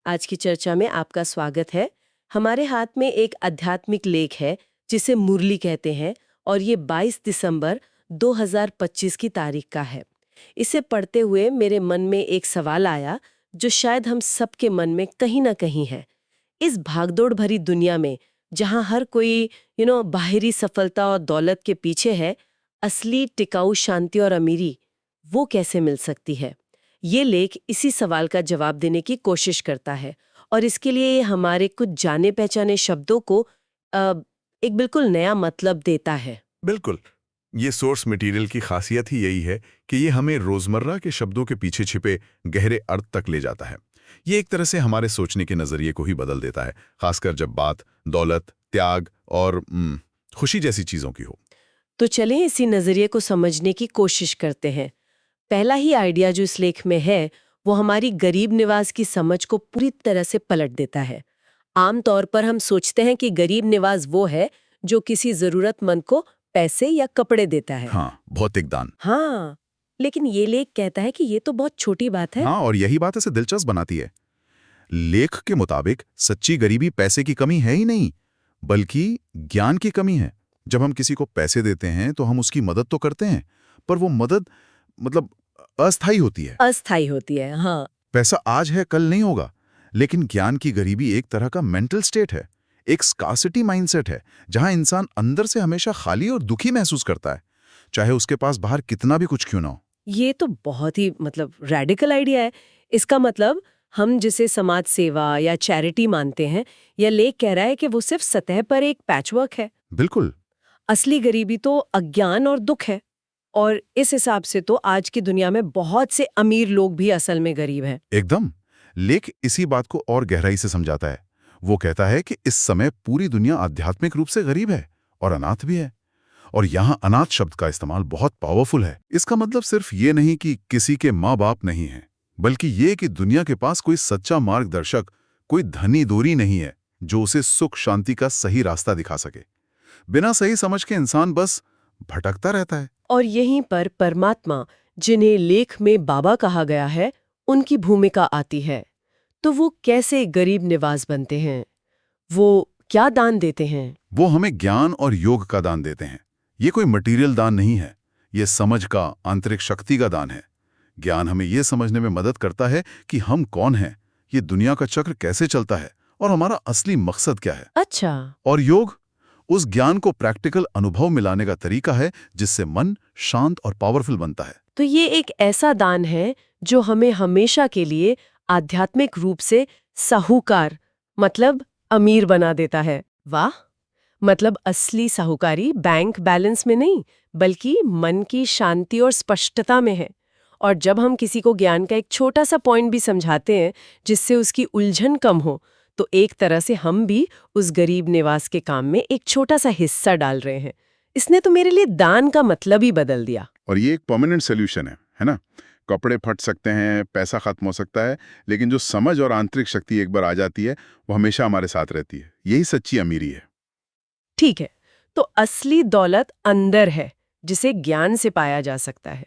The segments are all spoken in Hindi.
आज की चर्चा में आपका स्वागत है। हमारे हाथ में एक आध्यात्मिक लेख है जिसे मुरली कहते हैं और ये 22 दिसंबर 2025 की तारीख का है। इसे पढ़ते हुए मेरे मन में एक सवाल आया जो शायद हम सबके मन में कहीं ना कहीं है। इस भागदौड़ भरी दुनिया में जहां हर कोई बाहरी सफलता और दौलत के पीछे है, असली टिकाऊ शांति और अमीरी वो कैसे मिल सकती है? ये लेख इसी सवाल का जवाब देने की कोशिश करता है और इसके लिए ये हमारे कुछ जाने पहचाने शब्दों को अ, एक बिल्कुल नया मतलब देता है। बिल्कुल। ये सोर्स मटेरियल की खासियत ही यही है कि ये हमें रोजमर्रा के शब्दों के पीछे छिपे गहरे अर्थ तक ले जाता है। ये एक तरह से हमारे सोचने के नजरिए को ही बदल देता है, खासकर जब बात दौलत, त्याग और खुशी जैसी चीजों की हो। तो चलें इसी नजरिए को समझने की कोशिश करते हैं। पहला ही आइडिया जो इस लेख में है वो हमारी गरीब निवास की समझ को पूरी तरह से पलट देता है। आमतौर पर हम सोचते हैं कि गरीब निवास वो है जो किसी जरूरतमंद को पैसे या कपड़े देता है। हाँ, भौतिक दान। हाँ, लेकिन ये लेख कहता है कि ये तो बहुत छोटी बात है। हाँ, और यही बात इसे दिलचस्प बनाती है। लेख के मुताबिक सच्ची गरीबी पैसे की कमी है ही नहीं, बल्कि ज्ञान की कमी है। जब हम किसी को पैसे देते हैं तो हम उसकी मदद तो करते हैं, पर वो मदद मतलब अस्थायी होती है। अस्थाई होती है, हाँ। पैसा आज है, कल नहीं होगा। लेकिन ज्ञान की गरीबी एक तरह का मेंटल स्टेट है, एक स्कार्सिटी माइंडसेट है, जहां इंसान अंदर से हमेशा खाली और दुखी महसूस करता है, चाहे उसके पास बाहर कितना भी कुछ क्यों ना हो। ये तो बहुत ही रेडिकल आइडिया है। इसका मतलब हम जिसे समाज सेवा या चैरिटी मानते हैं, यह लेख कह रहा है कि वो सिर्फ सतह पर एक पैचवर्क है। बिल्कुल। असली गरीबी तो अज्ञान और दुख है। और इस हिसाब से तो आज की दुनिया में बहुत से अमीर लोग भी असल में गरीब हैं। एकदम। लेख इसी बात को और गहराई से समझाता है। वो कहता है कि इस समय पूरी दुनिया आध्यात्मिक रूप से गरीब है और अनाथ भी है। और यहाँ अनाथ शब्द का इस्तेमाल बहुत पावरफुल है। इसका मतलब सिर्फ ये नहीं कि किसी के माँ बाप नहीं है, बल्कि ये कि दुनिया के पास कोई सच्चा मार्गदर्शक, कोई धनी दोरी नहीं है जो उसे सुख शांति का सही रास्ता दिखा सके। बिना सही समझ के इंसान बस भटकता रहता है। और यहीं पर परमात्मा, जिन्हें लेख में बाबा कहा गया है, उनकी भूमिका आती है। तो वो कैसे गरीब निवास बनते हैं? वो क्या दान देते हैं? वो हमें ज्ञान और योग का दान देते हैं। ये कोई मटेरियल दान नहीं है, ये समझ का, आंतरिक शक्ति का दान है। ज्ञान हमें ये समझने में मदद करता है कि हम कौन हैं, ये दुनिया का चक्र कैसे चलता है और हमारा असली मकसद क्या है। अच्छा। और योग उस ज्ञान को प्रैक्टिकल अनुभव मिलाने का तरीका है, जिससे मन शांत और पावरफुल बनता है। तो ये एक ऐसा दान है जो हमें हमेशा के लिए आध्यात्मिक रूप से साहूकार अमीर बना देता है। वाह! असली साहूकारी बैंक बैलेंस में नहीं, बल्कि मन की शांति और स्पष्टता में है। और जब हम किसी को ज्ञान का एक छोटा सा पॉइंट भी समझाते हैं जिससे उसकी उलझन कम हो, तो एक तरह से हम भी उस गरीब निवास के काम में एक छोटा सा हिस्सा डाल रहे हैं। इसने तो मेरे लिए दान का मतलब ही बदल दिया। और ये एक परमानेंट सोल्यूशन है ना? कपड़े फट सकते हैं, पैसा खत्म हो सकता है, लेकिन जो समझ और आंतरिक शक्ति एक बार आ जाती है, वो हमेशा हमारे साथ रहती है। यही सच्ची अमीरी है। ठीक है, तो असली दौलत अंदर है, जिसे ज्ञान से पाया जा सकता है।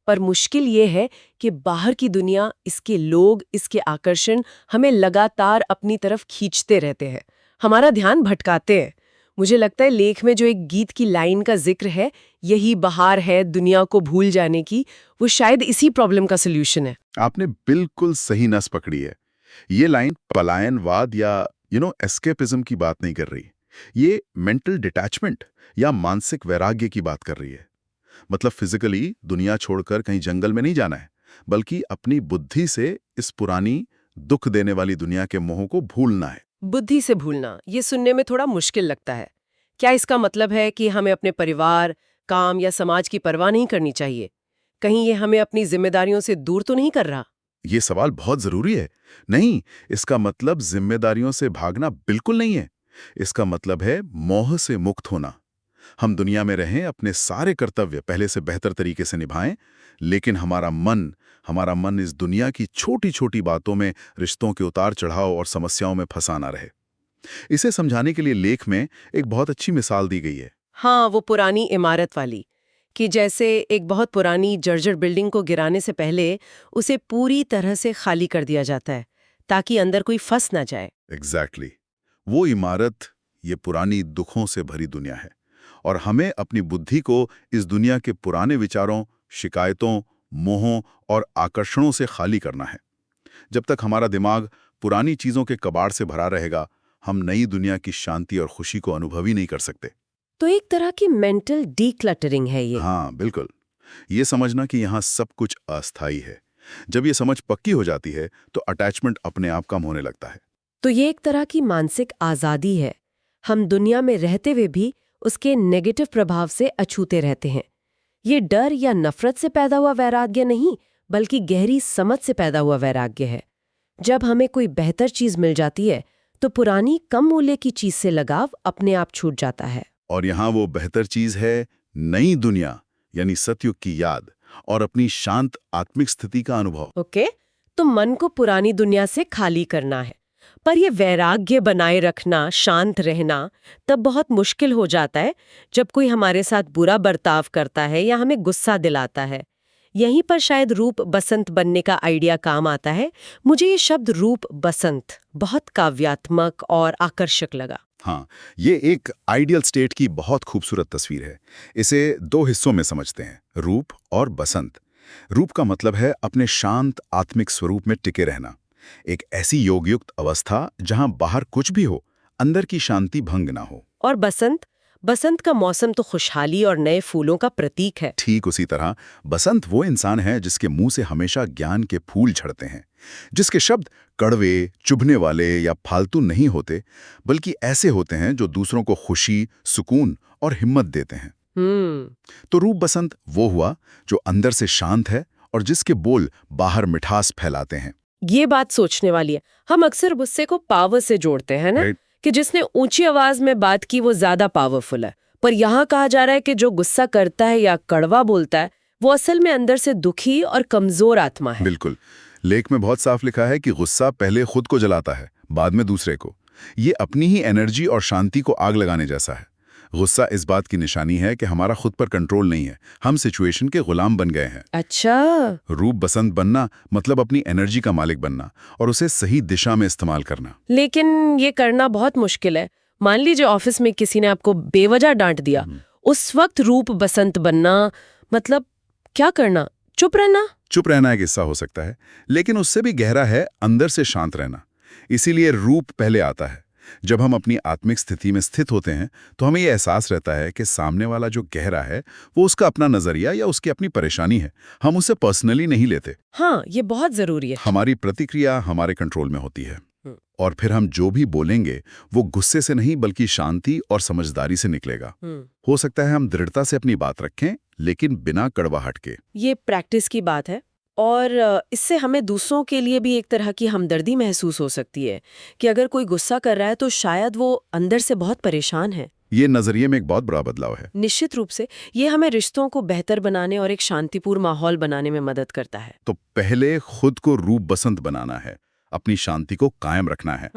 पर मुश्किल ये है कि बाहर की दुनिया, इसके लोग, इसके आकर्षण हमें लगातार अपनी तरफ खींचते रहते हैं, हमारा ध्यान भटकाते हैं। मुझे लगता है लेख में जो एक गीत की लाइन का जिक्र है, यही बहार है दुनिया को भूल जाने की, वो शायद इसी प्रॉब्लम का सलूशन है। आपने बिल्कुल सही नस पकड़ी है। ये लाइन पलायनवाद या एस्केपिज्म की बात नहीं कर रही। ये मेंटल डिटैचमेंट या मानसिक वैराग्य की बात कर रही है। मतलब फिजिकली दुनिया छोड़कर कहीं जंगल में नहीं जाना है, बल्कि अपनी बुद्धि से इस पुरानी दुख देने वाली दुनिया के मोह को भूलना है। बुद्धि से भूलना, ये सुनने में थोड़ा मुश्किल लगता है। क्या इसका मतलब है कि हमें अपने परिवार, काम या समाज की परवाह नहीं करनी चाहिए? कहीं ये हमें अपनी जिम्मेदारियों से दूर तो नहीं कर रहा? ये सवाल बहुत जरूरी है। नहीं, इसका मतलब जिम्मेदारियों से भागना बिल्कुल नहीं है। इसका मतलब है मोह से मुक्त होना। हम दुनिया में रहें, अपने सारे कर्तव्य पहले से बेहतर तरीके से निभाएं, लेकिन हमारा मन इस दुनिया की छोटी छोटी बातों में, रिश्तों के उतार चढ़ाव और समस्याओं में फंसा ना रहे। इसे समझाने के लिए लेख में एक बहुत अच्छी मिसाल दी गई है। हाँ, वो पुरानी इमारत वाली, कि जैसे एक बहुत पुरानी जर्जर बिल्डिंग को गिराने से पहले उसे पूरी तरह से खाली कर दिया जाता है, ताकि अंदर कोई फंस ना जाए। एग्जैक्टली वो इमारत ये पुरानी दुखों से भरी दुनिया है और हमें अपनी बुद्धि को इस दुनिया के पुराने विचारों, शिकायतों, मोहों और आकर्षणों से खाली करना है। जब तक हमारा दिमाग पुरानी चीजों के कबाड़ से भरा रहेगा, हम नई दुनिया की शांति और खुशी को अनुभव ही नहीं कर सकते। तो एक तरह की मेंटल डीक्लटरिंग है ये। हाँ बिल्कुल, ये समझना कि यहाँ सब कुछ अस्थायी है। जब ये समझ पक्की हो जाती है तो अटैचमेंट अपने आप कम होने लगता है। तो ये एक तरह की मानसिक आजादी है। हम दुनिया में रहते हुए भी उसके नेगेटिव प्रभाव से अछूते रहते हैं। ये डर या नफरत से पैदा हुआ वैराग्य नहीं, बल्कि गहरी समझ से पैदा हुआ वैराग्य है। जब हमें कोई बेहतर चीज मिल जाती है तो पुरानी कम मूल्य की चीज से लगाव अपने आप छूट जाता है। और यहाँ वो बेहतर चीज है नई दुनिया, यानी सतयुग की याद और अपनी शांत आत्मिक स्थिति का अनुभव। ओके, तो मन को पुरानी दुनिया से खाली करना है, पर ये वैराग्य बनाए रखना, शांत रहना तब बहुत मुश्किल हो जाता है जब कोई हमारे साथ बुरा बर्ताव करता है या हमें गुस्सा दिलाता है। यहीं पर शायद रूप बसंत बनने का आइडिया काम आता है। मुझे ये शब्द रूप बसंत बहुत काव्यात्मक और आकर्षक लगा। हाँ, ये एक आइडियल स्टेट की बहुत खूबसूरत तस्वीर है। इसे दो हिस्सों में समझते हैं, रूप और बसंत। रूप का मतलब है अपने शांत आत्मिक स्वरूप में टिके रहना, एक ऐसी योगयुक्त अवस्था जहां बाहर कुछ भी हो, अंदर की शांति भंग ना हो। और बसंत, बसंत का मौसम तो खुशहाली और नए फूलों का प्रतीक है। ठीक उसी तरह बसंत वो इंसान है जिसके मुंह से हमेशा ज्ञान के फूल झड़ते हैं, जिसके शब्द कड़वे, चुभने वाले या फालतू नहीं होते, बल्कि ऐसे होते हैं जो दूसरों को खुशी, सुकून और हिम्मत देते हैं। तो रूप बसंत वो हुआ जो अंदर से शांत है और जिसके बोल बाहर मिठास फैलाते हैं। ये बात सोचने वाली है। हम अक्सर गुस्से को पावर से जोड़ते हैं ना, Right. कि जिसने ऊंची आवाज में बात की वो ज्यादा पावरफुल है। पर यहाँ कहा जा रहा है कि जो गुस्सा करता है या कड़वा बोलता है वो असल में अंदर से दुखी और कमजोर आत्मा है। बिल्कुल, लेख में बहुत साफ लिखा है कि गुस्सा पहले खुद को जलाता है, बाद में दूसरे को। ये अपनी ही एनर्जी और शांति को आग लगाने जैसा है। गुस्सा इस बात की निशानी है कि हमारा खुद पर कंट्रोल नहीं है, हम सिचुएशन के गुलाम बन गए हैं। अच्छा, रूप बसंत बनना मतलब अपनी एनर्जी का मालिक बनना और उसे सही दिशा में इस्तेमाल करना। लेकिन ये करना बहुत मुश्किल है। मान लीजिए ऑफिस में किसी ने आपको बेवजह डांट दिया, उस वक्त रूप बसंत बनना मतलब क्या करना? चुप रहना? चुप रहना एक हिस्सा हो सकता है, लेकिन उससे भी गहरा है अंदर से शांत रहना। इसीलिए रूप पहले आता है। जब हम अपनी आत्मिक स्थिति में स्थित होते हैं तो हमें यह एहसास रहता है कि सामने वाला जो कह रहा है वो उसका अपना नजरिया या उसकी अपनी परेशानी है। हम उसे पर्सनली नहीं लेते। हाँ, ये बहुत जरूरी है। हमारी प्रतिक्रिया हमारे कंट्रोल में होती है और फिर हम जो भी बोलेंगे वो गुस्से से नहीं बल्कि शांति और समझदारी से निकलेगा। हो सकता है हम दृढ़ता से अपनी बात रखें, लेकिन बिना कड़वाहट के। ये प्रैक्टिस की बात है और इससे हमें दूसरों के लिए भी एक तरह की हमदर्दी महसूस हो सकती है कि अगर कोई गुस्सा कर रहा है तो शायद वो अंदर से बहुत परेशान है। ये नजरिए में एक बहुत बड़ा बदलाव है। निश्चित रूप से ये हमें रिश्तों को बेहतर बनाने और एक शांतिपूर्ण माहौल बनाने में मदद करता है। तो पहले खुद को रूप बसंत बनाना है, अपनी शांति को कायम रखना है।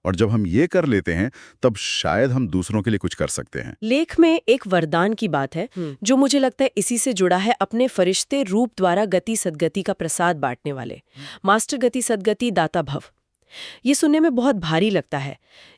और जब हम ये कर लेते हैं तब शायद हम दूसरों के लिए कुछ कर सकते हैं। लेख में एक वरदान की बात है जो मुझे लगता है इसी से जुड़ा है, अपने फरिश्ते रूप द्वारा गति सद्गति का प्रसाद बांटने वाले, मास्टर गति सद्गति दाता भव। ये सुनने में बहुत भारी लगता है,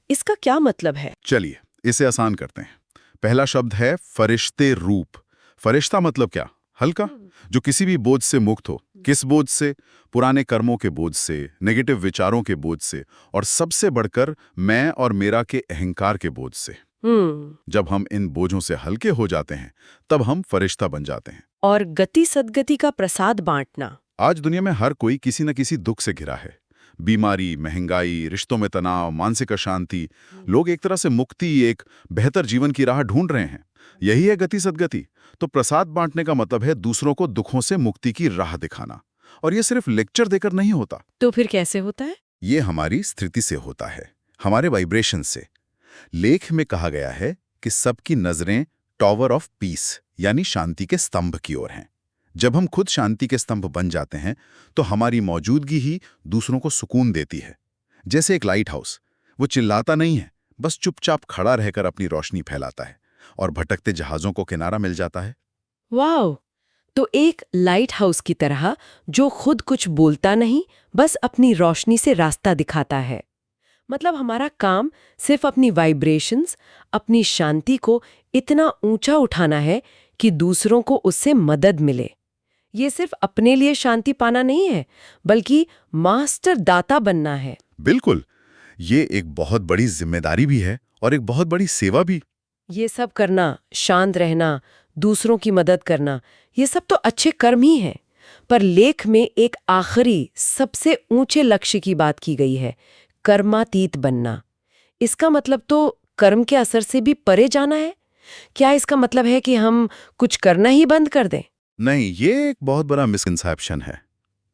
इसका क्या मतलब है? चलिए इसे आसान करते हैं। पहला शब्द है फरिश्ते रूप। फरिश्ता मतलब क्या? हल्का, जो किसी भी बोझ से मुक्त हो। किस बोझ से? पुराने कर्मों के बोझ से, नेगेटिव विचारों के बोझ से, और सबसे बढ़कर मैं और मेरा के अहंकार के बोझ से। जब हम इन बोझों से हल्के हो जाते हैं तब हम फरिश्ता बन जाते हैं। और गति सद्गति का प्रसाद बांटना। आज दुनिया में हर कोई किसी न किसी दुख से घिरा है। बीमारी, महंगाई, रिश्तों में तनाव, मानसिक अशांति। लोग एक तरह से मुक्ति, एक बेहतर जीवन की राह ढूंढ रहे हैं। यही है गति सद्गति। तो प्रसाद बांटने का मतलब है दूसरों को दुखों से मुक्ति की राह दिखाना। और ये सिर्फ लेक्चर देकर नहीं होता। तो फिर कैसे होता है? ये हमारी स्थिति से होता है, हमारे वाइब्रेशन से। लेख में कहा गया है कि सबकी नजरें टॉवर ऑफ पीस यानी शांति के स्तंभ की ओर हैं। जब हम खुद शांति के स्तंभ बन जाते हैं तो हमारी मौजूदगी ही दूसरों को सुकून देती है। जैसे एक लाइट हाउस, वो चिल्लाता नहीं है, बस चुपचाप खड़ा रहकर अपनी रोशनी फैलाता है और भटकते जहाजों को किनारा मिल जाता है। वाह! तो एक लाइट हाउस की तरह जो खुद कुछ बोलता नहीं, बस अपनी रोशनी से रास्ता दिखाता है। मतलब हमारा काम सिर्फ अपनी वाइब्रेशंस, अपनी शांति को इतना ऊंचा उठाना है कि दूसरों को उससे मदद मिले। ये सिर्फ अपने लिए शांति पाना नहीं है, बल्कि मास्टर दाता बनना है। बिल्कुल, ये एक बहुत बड़ी जिम्मेदारी भी है और एक बहुत बड़ी सेवा भी। ये सब करना, शांत रहना, दूसरों की मदद करना, ये सब तो अच्छे कर्म ही हैं। पर लेख में एक आखिरी सबसे ऊंचे लक्ष्य की बात की गई है, कर्मातीत बनना। इसका मतलब तो कर्म के असर से भी परे जाना है? क्या इसका मतलब है कि हम कुछ करना ही बंद कर दें? नहीं, ये एक बहुत बड़ा मिसकंसेप्शन है।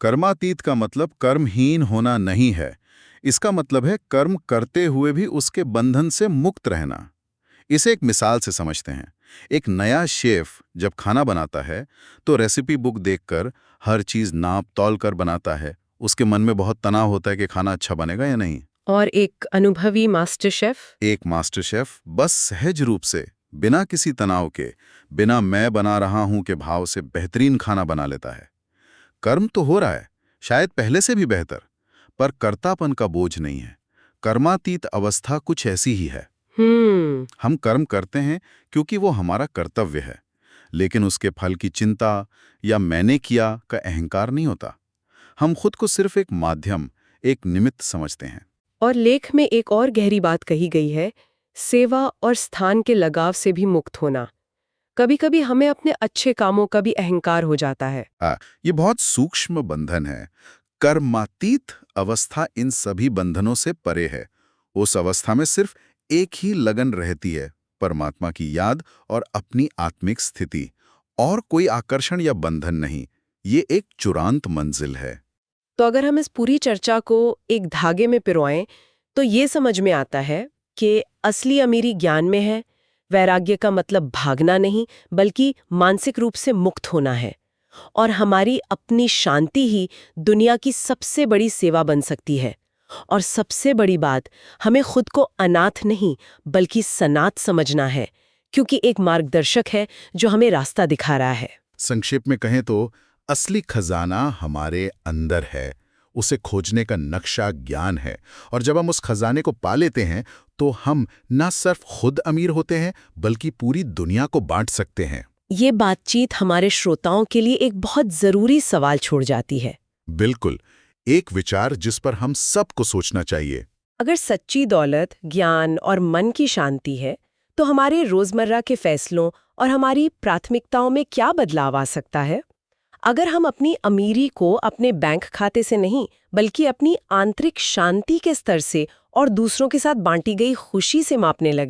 कर्मातीत का मतलब कर्महीन होना नहीं है। इसका मतलब है कर्म करते हुए भी उसके बंधन से मुक्त रहना। इसे एक मिसाल से समझते हैं। एक नया शेफ जब खाना बनाता है तो रेसिपी बुक देखकर हर चीज नाप तौल कर बनाता है। उसके मन में बहुत तनाव होता है कि खाना अच्छा बनेगा या नहीं। और एक अनुभवी मास्टर शेफ? एक मास्टर शेफ बस सहज रूप से, बिना किसी तनाव के, बिना मैं बना रहा हूं के भाव से बेहतरीन खाना बना लेता है। कर्म तो हो रहा है, शायद पहले से भी बेहतर, पर कर्तापन का बोझ नहीं है। कर्मातीत अवस्था कुछ ऐसी ही है। हम कर्म करते हैं क्योंकि वो हमारा कर्तव्य है, लेकिन उसके फल की चिंता या मैंने किया का अहंकार नहीं होता। हम खुद को सिर्फ एक माध्यम, एक निमित्त समझते हैं। और लेख में एक और गहरी बात कही गई है, सेवा और स्थान के लगाव से भी मुक्त होना। कभी-कभी हमें अपने अच्छे कामों का भी अहंकार हो जाता है। ये बहुत सूक्ष्म बंधन है। कर्मातीत अवस्था इन सभी बंधनों से परे है। उस अवस्था में सिर्फ एक ही लगन रहती है, परमात्मा की याद और अपनी आत्मिक स्थिति, और कोई आकर्षण या बंधन नहीं। ये एक चुरांत मंजिल है। तो अगर हम इस पूरी चर्चा को एक धागे में पिरोएं, तो ये समझ में आता है कि असली अमीरी ज्ञान में है। वैराग्य का मतलब भागना नहीं, बल्कि मानसिक रूप से मुक्त होना है। और हमारी अपनी शांति ही दुनिया की सबसे बड़ी सेवा बन सकती है। और सबसे बड़ी बात, हमें खुद को अनाथ नहीं, बल्कि सनाथ समझना है, क्योंकि एक मार्गदर्शक है जो हमें रास्ता दिखा रहा है। संक्षेप में कहें तो असली खजाना हमारे अंदर है। उसे खोजने का नक्शा ज्ञान है, और जब हम उस खजाने को पा लेते हैं तो हम न सिर्फ खुद अमीर होते हैं, बल्कि पूरी दुनिया को बांट सकते हैं। ये बातचीत हमारे श्रोताओं के लिए एक बहुत जरूरी सवाल छोड़ जाती है। बिल्कुल, एक विचार जिस पर हम सबको सोचना चाहिए। अगर सच्ची दौलत, ज्ञान और मन की शांति है, तो हमारे रोजमर्रा के फैसलों और हमारी प्राथमिकताओं में क्या बदलाव आ सकता है? अगर हम अपनी अमीरी को अपने बैंक खाते से नहीं, बल्कि अपनी आंतरिक शांति के स्तर से और दूसरों के साथ बांटी गई खुशी से मापने लगे,